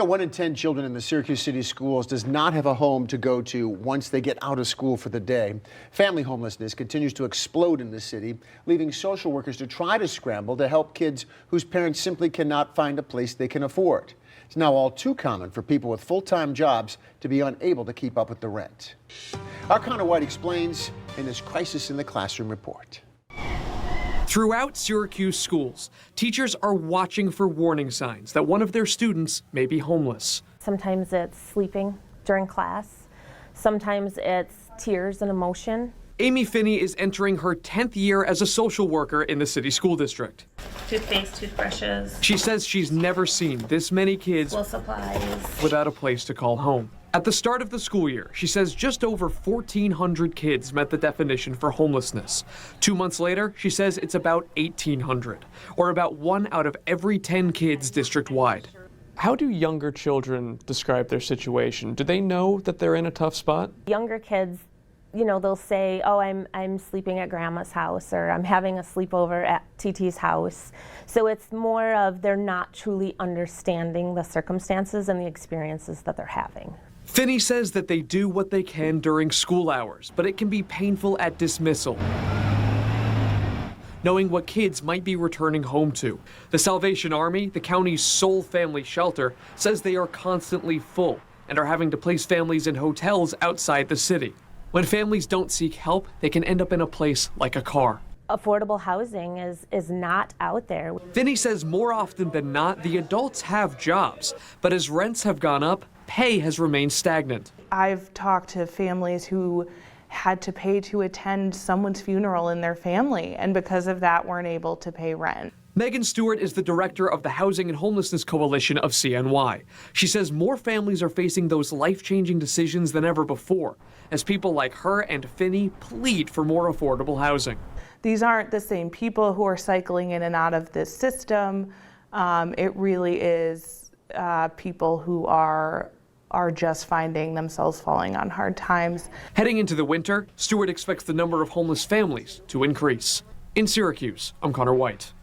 1 in 10 children in the Syracuse City Schools does not have a home to go to once they get out of school for the day. Family homelessness continues to explode in the city, leaving social workers to try to scramble to help kids whose parents simply cannot find a place they can afford. It's now all too common for people with full-time jobs to be unable to keep up with the rent. Our Connor White explains in this Crisis in the Classroom report. Throughout Syracuse schools, teachers are watching for warning signs that one of their students may be homeless. Sometimes it's sleeping during class. Sometimes it's tears and emotion. Amy Finney is entering her 10th year as a social worker in the city school district. Toothpaste, toothbrushes. She says she's never seen this many kids School supplies. without a place to call home. At the start of the school year, she says just over 1,400 kids met the definition for homelessness. 2 months later, she says it's about 1,800, or about 1 out of every 10 kids district-wide. How do younger children describe their situation? Do they know that they're in a tough spot? Younger kids, they'll say, oh, I'm sleeping at grandma's house, or I'm having a sleepover at TT's house. So it's more of they're not truly understanding the circumstances and the experiences that they're having. Finney says that they do what they can during school hours, but it can be painful at dismissal, knowing what kids might be returning home to. The Salvation Army, the county's sole family shelter, says they are constantly full and are having to place families in hotels outside the city. When families don't seek help, they can end up in a place like a car. Affordable housing is not out there. Finney says more often than not, the adults have jobs, but as rents have gone up, pay has remained stagnant. I've talked to families who had to pay to attend someone's funeral in their family, and because of that weren't able to pay rent. Megan Stewart is the director of the Housing and Homelessness Coalition of CNY. She says more families are facing those life-changing decisions than ever before, as people like her and Finney plead for more affordable housing. These aren't the same people who are cycling in and out of this system. It really is people who are just finding themselves falling on hard times. Heading into the winter, Stewart expects the number of homeless families to increase. In Syracuse, I'm Connor White.